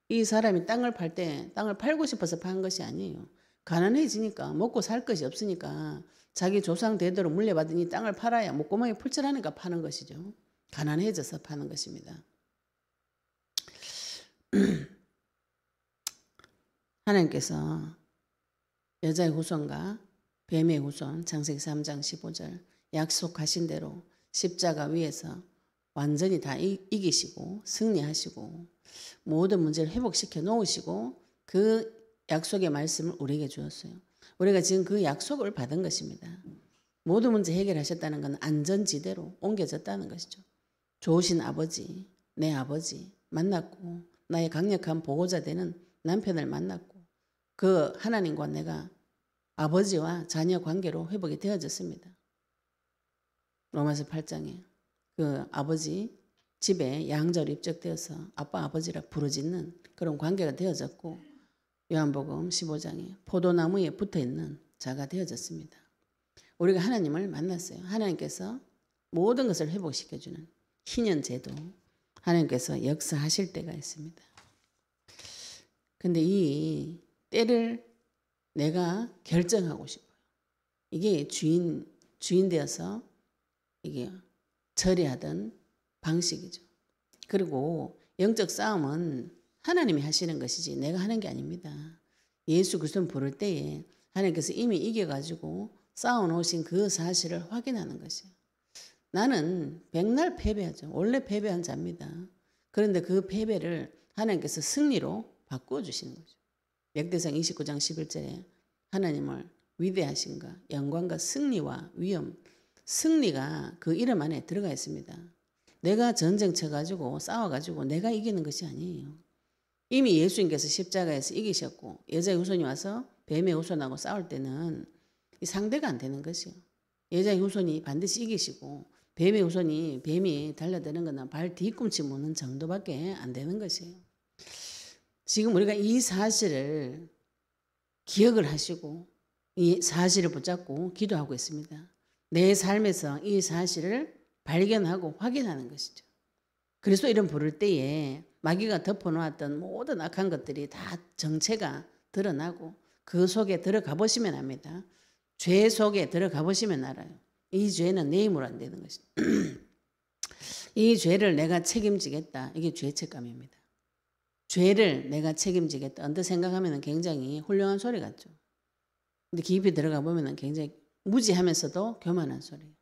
Speaker 1: 이 사람이 땅을 팔 때 땅을 팔고 싶어서 판 것이 아니에요. 가난해지니까 먹고 살 것이 없으니까 자기 조상 대대로 물려받은 이 땅을 팔아야 목구멍이 풀칠하니까 파는 것이죠. 가난해져서 파는 것입니다. 하나님께서 여자의 후손과 뱀의 후손 창세기 3장 15절 약속하신 대로 십자가 위에서 완전히 다 이기시고 승리하시고 모든 문제를 회복시켜 놓으시고 그 약속의 말씀을 우리에게 주었어요. 우리가 지금 그 약속을 받은 것입니다. 모든 문제 해결하셨다는 건 안전지대로 옮겨졌다는 것이죠. 좋으신 아버지, 내 아버지 만났고 나의 강력한 보호자 되는 남편을 만났고 그 하나님과 내가 아버지와 자녀 관계로 회복이 되어졌습니다. 로마서 8장에 그 아버지 집에 양자로 입적되어서 아빠 아버지라 부르짖는 그런 관계가 되어졌고 요한복음 15장에 포도나무에 붙어있는 자가 되어졌습니다. 우리가 하나님을 만났어요. 하나님께서 모든 것을 회복시켜주는 희년제도 하나님께서 역사하실 때가 있습니다. 근데 이 때를 내가 결정하고 싶어요. 이게 주인 되어서 이게 처리하던 방식이죠. 그리고 영적 싸움은 하나님이 하시는 것이지 내가 하는 게 아닙니다. 예수 그리스도를 부를 때에 하나님께서 이미 이겨가지고 싸워놓으신 그 사실을 확인하는 것이에요. 나는 백날 패배하죠. 원래 패배한 자입니다. 그런데 그 패배를 하나님께서 승리로 바꾸어 주시는 거죠. 역대상 29장 11절에 하나님을 위대하신가 영광과 승리와 위엄 승리가 그 이름 안에 들어가 있습니다. 내가 전쟁 쳐가지고 싸워가지고 내가 이기는 것이 아니에요. 이미 예수님께서 십자가에서 이기셨고 여자의 후손이 와서 뱀의 후손하고 싸울 때는 이 상대가 안 되는 것이요. 여자의 후손이 반드시 이기시고 뱀의 후손이 뱀이 달려드는 것은 발 뒤꿈치 무는 정도밖에 안 되는 것이에요. 지금 우리가 이 사실을 기억을 하시고 이 사실을 붙잡고 기도하고 있습니다. 내 삶에서 이 사실을 발견하고 확인하는 것이죠. 그리스도 이름 부를 때에 마귀가 덮어놓았던 모든 악한 것들이 다 정체가 드러나고 그 속에 들어가 보시면 압니다. 죄 속에 들어가 보시면 알아요. 이 죄는 내 힘으로 안 되는 것이죠. 이 죄를 내가 책임지겠다. 이게 죄책감입니다. 죄를 내가 책임지겠다. 언뜻 생각하면 굉장히 훌륭한 소리 같죠. 근데 깊이 들어가 보면 굉장히 무지하면서도 교만한 소리예요.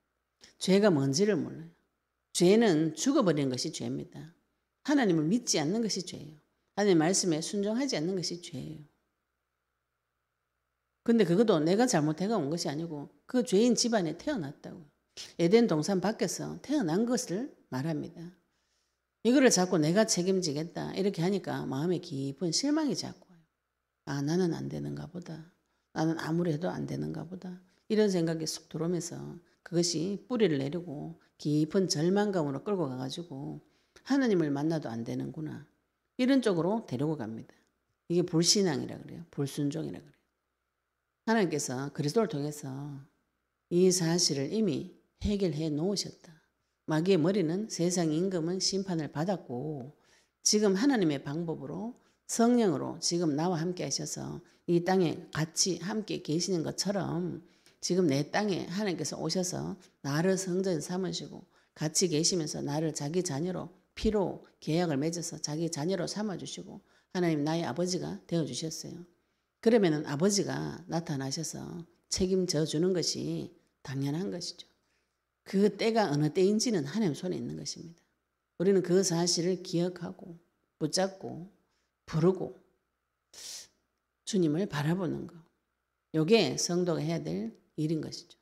Speaker 1: 죄가 뭔지를 몰라요. 죄는 죽어버리는 것이 죄입니다. 하나님을 믿지 않는 것이 죄예요. 하나님의 말씀에 순종하지 않는 것이 죄예요. 근데 그것도 내가 잘못해가 온 것이 아니고 그 죄인 집안에 태어났다고요. 에덴 동산 밖에서 태어난 것을 말합니다. 이거를 자꾸 내가 책임지겠다 이렇게 하니까 마음에 깊은 실망이 자꾸 와요. 아, 나는 안 되는가 보다. 나는 아무리 해도 안 되는가 보다. 이런 생각이 쑥 들어오면서 그것이 뿌리를 내리고 깊은 절망감으로 끌고 가가지고 하나님을 만나도 안 되는구나. 이런 쪽으로 데리고 갑니다. 이게 불신앙이라 그래요. 불순종이라 그래요. 하나님께서 그리스도를 통해서 이 사실을 이미 해결해 놓으셨다. 마귀의 머리는 세상 임금은 심판을 받았고 지금 하나님의 방법으로 성령으로 지금 나와 함께 하셔서 이 땅에 같이 함께 계시는 것처럼 지금 내 땅에 하나님께서 오셔서 나를 성전 삼으시고 같이 계시면서 나를 자기 자녀로 피로 계약을 맺어서 자기 자녀로 삼아주시고 하나님 나의 아버지가 되어주셨어요. 그러면 아버지가 나타나셔서 책임져 주는 것이 당연한 것이죠. 그 때가 어느 때인지는 하나님 손에 있는 것입니다. 우리는 그 사실을 기억하고 붙잡고 부르고 주님을 바라보는 것. 이게 성도가 해야 될 일인 것이죠.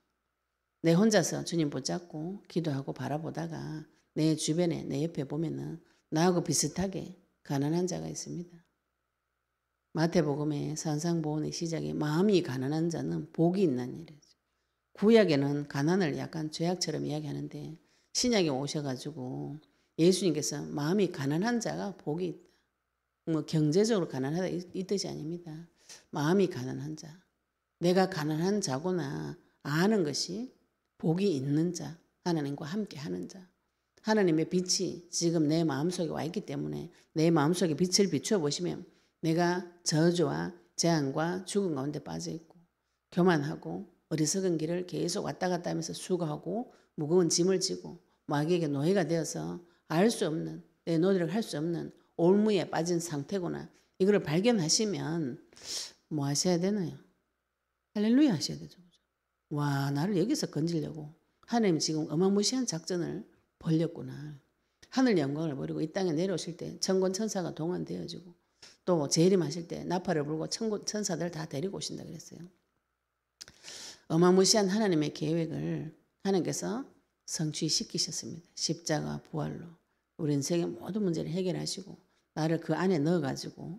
Speaker 1: 내 혼자서 주님 붙잡고 기도하고 바라보다가 내 주변에 내 옆에 보면은 나하고 비슷하게 가난한 자가 있습니다. 마태복음의 산상보훈의 시작에 마음이 가난한 자는 복이 있는 일이죠. 구약에는 가난을 약간 죄악처럼 이야기하는데 신약에 오셔가지고 예수님께서 마음이 가난한 자가 복이 있다. 뭐 경제적으로 가난하다 이 뜻이 아닙니다. 마음이 가난한 자. 내가 가난한 자구나 아는 것이 복이 있는 자. 하나님과 함께 하는 자. 하나님의 빛이 지금 내 마음속에 와 있기 때문에 내 마음속에 빛을 비추어 보시면 내가 저주와 재앙과 죽음 가운데 빠져 있고 교만하고 어리석은 길을 계속 왔다 갔다 하면서 수고하고 무거운 짐을 지고 마귀에게 노예가 되어서 알 수 없는 내 노력을 할 수 없는 올무에 빠진 상태구나. 이걸 발견하시면 뭐 하셔야 되나요? 할렐루야 하셔야 되죠. 와, 나를 여기서 건지려고 하나님 지금 어마무시한 작전을 벌렸구나. 하늘 영광을 버리고 이 땅에 내려오실 때 천군 천사가 동원되어지고 또 재림하실 때 나팔을 불고 천군 천사들 다 데리고 오신다 그랬어요. 어마무시한 하나님의 계획을 하나님께서 성취시키셨습니다. 십자가 부활로 우리 인생의 모든 문제를 해결하시고 나를 그 안에 넣어가지고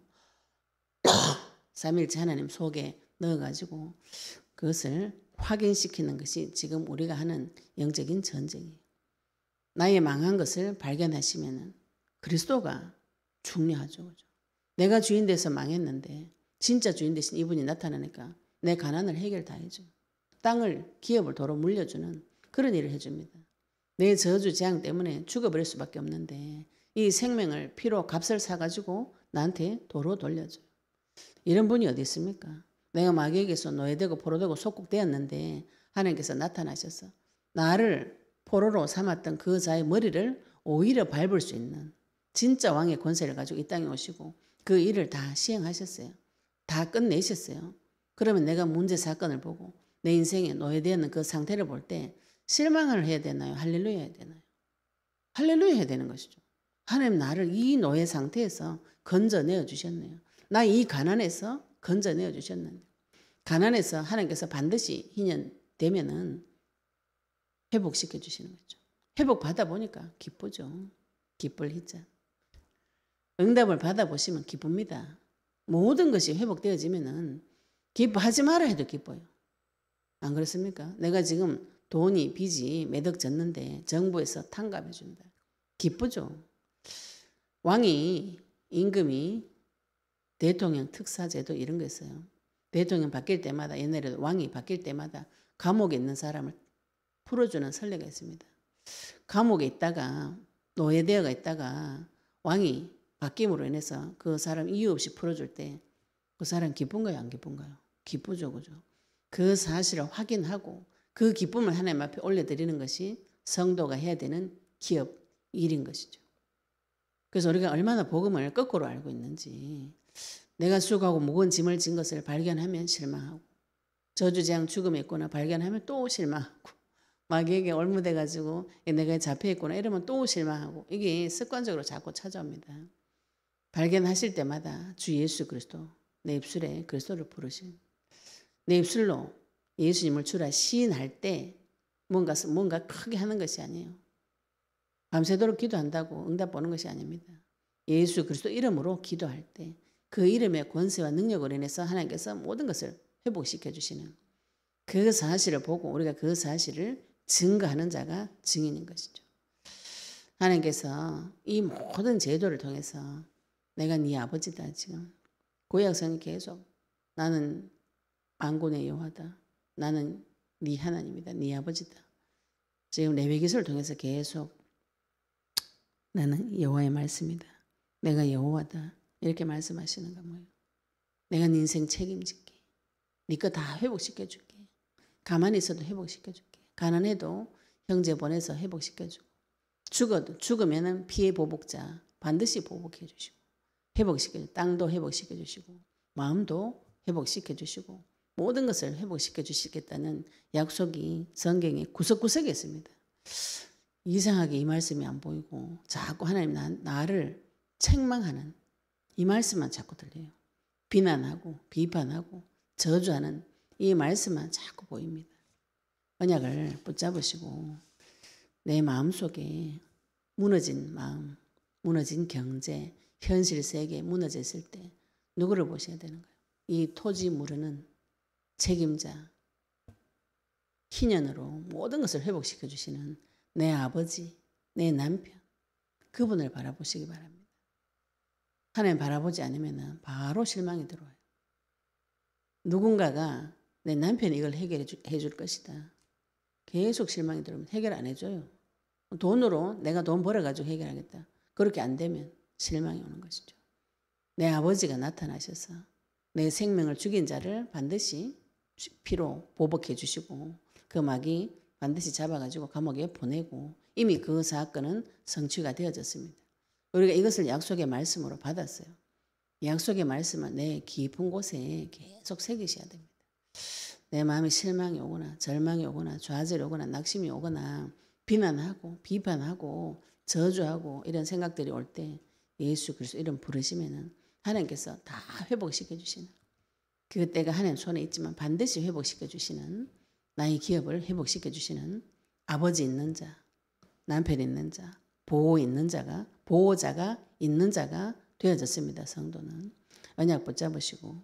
Speaker 1: 삼일째 하나님 속에 넣어가지고 그것을 확인시키는 것이 지금 우리가 하는 영적인 전쟁이에요. 나의 망한 것을 발견하시면 그리스도가 중요하죠. 그죠? 내가 주인 돼서 망했는데 진짜 주인 되신 이분이 나타나니까 내 가난을 해결 다 해줘. 땅을 기업을 도로 물려주는 그런 일을 해줍니다. 내 저주 재앙 때문에 죽어버릴 수밖에 없는데 이 생명을 피로 값을 사가지고 나한테 도로 돌려줘요. 이런 분이 어디 있습니까? 내가 마귀에게서 노예되고 포로되고 속국되었는데 하나님께서 나타나셔서 나를 포로로 삼았던 그 자의 머리를 오히려 밟을 수 있는 진짜 왕의 권세를 가지고 이 땅에 오시고 그 일을 다 시행하셨어요. 다 끝내셨어요. 그러면 내가 문제 사건을 보고 내 인생에 노예되었는 그 상태를 볼 때 실망을 해야 되나요? 할렐루야 해야 되나요? 할렐루야 해야 되는 것이죠. 하나님 나를 이 노예 상태에서 건져내어 주셨네요. 나 이 가난에서 건져내어 주셨는데 가난에서 하나님께서 반드시 희년 되면은 회복시켜 주시는 거죠. 회복 받아보니까 기쁘죠. 기쁠 희자. 응답을 받아보시면 기쁩니다. 모든 것이 회복되어지면은 기뻐하지 마라 해도 기뻐요. 안 그렇습니까? 내가 지금 돈이 빚이 매덕 졌는데 정부에서 탕감해 준다. 기쁘죠. 왕이 임금이 대통령 특사제도 이런 거 있어요. 대통령 바뀔 때마다 옛날에도 왕이 바뀔 때마다 감옥에 있는 사람을 풀어주는 선례가 있습니다. 감옥에 있다가 노예되어가 있다가 왕이 바뀜으로 인해서 그 사람 이유 없이 풀어줄 때 그 사람 기쁜가요? 안 기쁜가요? 기쁘죠. 그죠? 그 사실을 확인하고 그 기쁨을 하나님 앞에 올려드리는 것이 성도가 해야 되는 기업 일인 것이죠. 그래서 우리가 얼마나 복음을 거꾸로 알고 있는지 내가 수고하고 무거운 짐을 진 것을 발견하면 실망하고 저주재앙 죽음에 있구나 발견하면 또 실망하고 마귀에게 올무돼가지고 내가 잡혀있구나 이러면 또 실망하고 이게 습관적으로 자꾸 찾아옵니다. 발견하실 때마다 주 예수 그리스도 내 입술에 그리스도를 부르신 내 입술로 예수님을 주라 시인할 때 뭔가 크게 하는 것이 아니에요. 밤새도록 기도한다고 응답 보는 것이 아닙니다. 예수 그리스도 이름으로 기도할 때 그 이름의 권세와 능력으로 인해서 하나님께서 모든 것을 회복시켜 주시는 그 사실을 보고 우리가 그 사실을 증거하는 자가 증인인 것이죠. 하나님께서 이 모든 제도를 통해서 내가 네 아버지다 지금 구약성이 계속 나는 만군의 여호와다. 나는 네 하나님이다. 네 아버지다. 지금 레위기서를 통해서 계속 나는 여호와의 말씀이다. 내가 여호와다. 이렇게 말씀하시는가 뭐예요. 내가 네 인생 책임질게. 네 거 다 회복시켜줄게. 가만히 있어도 회복시켜줄게. 가난해도 형제 보내서 회복시켜주고 죽으면 피해 보복자 반드시 보복해 주시고 회복시켜주고 땅도 회복시켜 주시고 마음도 회복시켜 주시고 모든 것을 회복시켜 주시겠다는 약속이 성경의 구석구석에 있습니다. 이상하게 이 말씀이 안 보이고 자꾸 하나님 나를 책망하는 이 말씀만 자꾸 들려요. 비난하고 비판하고 저주하는 이 말씀만 자꾸 보입니다. 언약을 붙잡으시고 내 마음속에 무너진 마음, 무너진 경제, 현실 세계에 무너져 있을 때 누구를 보셔야 되는 거예요? 이 토지 무르는 책임자, 희년으로 모든 것을 회복시켜 주시는 내 아버지, 내 남편, 그분을 바라보시기 바랍니다. 하나님 바라보지 않으면 바로 실망이 들어와요. 누군가가 내 남편이 이걸 해결해 줄 것이다. 계속 실망이 들어오면 해결 안 해줘요. 돈으로 내가 돈 벌어가지고 해결하겠다. 그렇게 안 되면 실망이 오는 것이죠. 내 아버지가 나타나셔서 내 생명을 죽인 자를 반드시 피로 보복해 주시고 그 마귀 반드시 잡아가지고 감옥에 보내고 이미 그 사건은 성취가 되어졌습니다. 우리가 이것을 약속의 말씀으로 받았어요. 약속의 말씀을 내 깊은 곳에 계속 새기셔야 됩니다. 내 마음에 실망이 오거나 절망이 오거나 좌절이 오거나 낙심이 오거나 비난하고 비판하고 저주하고 이런 생각들이 올 때 예수 그리스도 이름 부르시면은 하나님께서 다 회복시켜 주시는 그때가 하나님 손에 있지만 반드시 회복시켜 주시는, 나의 기업을 회복시켜 주시는 아버지 있는 자, 남편 있는 자, 보호자가 있는 자가 되어졌습니다. 성도는 언약 붙잡으시고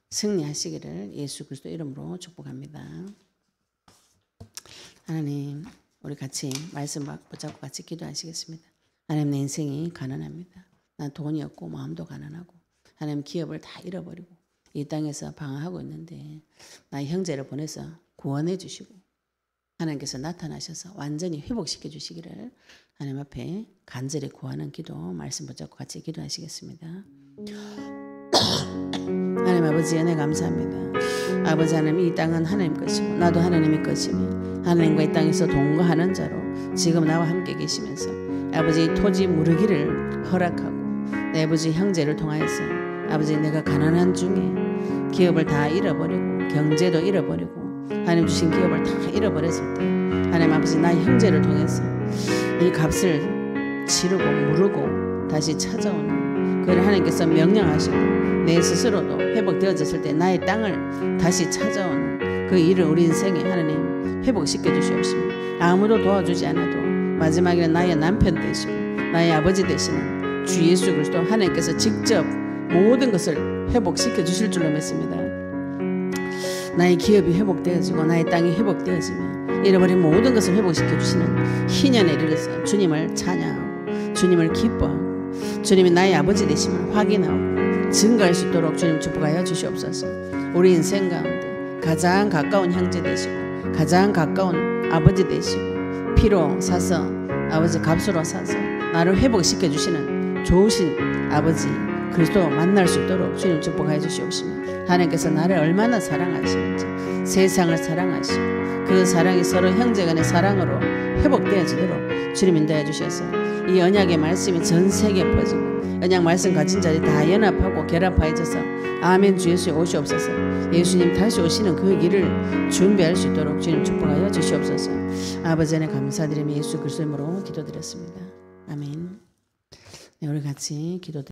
Speaker 1: 승리하시기를 예수 그리스도 이름으로 축복합니다. 하나님, 우리 같이 말씀 붙잡고 같이 기도하시겠습니다. 하나님, 내 인생이 가난합니다. 난 돈이 없고 마음도 가난하고 하나님 기업을 다 잃어버리고 이 땅에서 방황하고 있는데 나의 형제를 보내서 구원해 주시고 하나님께서 나타나셔서 완전히 회복시켜 주시기를 하나님 앞에 간절히 구하는 기도 말씀 붙잡고 같이 기도하시겠습니다. 하나님 아버지 은혜 감사합니다. 아버지 하나님, 이 땅은 하나님 것이고 나도 하나님의 것이며 하나님과 이 땅에서 동거하는 자로 지금 나와 함께 계시면서 아버지 토지 무르기를 허락하고 내 아버지 형제를 통하여서 아버지 내가 가난한 중에 기업을 다 잃어버리고 경제도 잃어버리고 하나님 주신 기업을 다 잃어버렸을 때 하나님 아버지 나의 형제를 통해서 이 값을 치르고 무르고 다시 찾아오는 그를 하나님께서 명령하시고 내 스스로도 회복되어졌을 때 나의 땅을 다시 찾아오는 그 일을 우리 인생에 하나님 회복시켜 주시옵시며 아무도 도와주지 않아도 마지막에는 나의 남편 되시고 나의 아버지 되시는 주 예수 그리스도 하나님께서 직접 모든 것을 회복시켜 주실 줄로 믿습니다. 나의 기업이 회복되어지고 나의 땅이 회복되어지며 잃어버린 모든 것을 회복시켜 주시는 희년에 이르러서 주님을 찬양하고 주님을 기뻐하고 주님이 나의 아버지 되심을 확인하고 증거할 수 있도록 주님 축복하여 주시옵소서. 우리 인생 가운데 가장 가까운 형제 되시고 가장 가까운 아버지 되시고 피로 사서 아버지 값으로 사서 나를 회복시켜 주시는 좋으신 아버지 그리스도 만날 수 있도록 주님 축복하여 주시옵시며 하나님께서 나를 얼마나 사랑하시는지 세상을 사랑하시고 그 사랑이 서로 형제간의 사랑으로 회복되어지도록 주님 인도해 주셔서 이 언약의 말씀이 전 세계에 퍼지고 언약 말씀 가진 자들이 다 연합하고 결합하여져서 아멘 주 예수에 오시옵소서. 예수님 다시 오시는 그 길을 준비할 수 있도록 주님 축복하여 주시옵소서. 아버지 안에 감사드리며 예수 그리스도 이름으로 기도드렸습니다. 아멘. 네, 우리 같이 기도드립니다.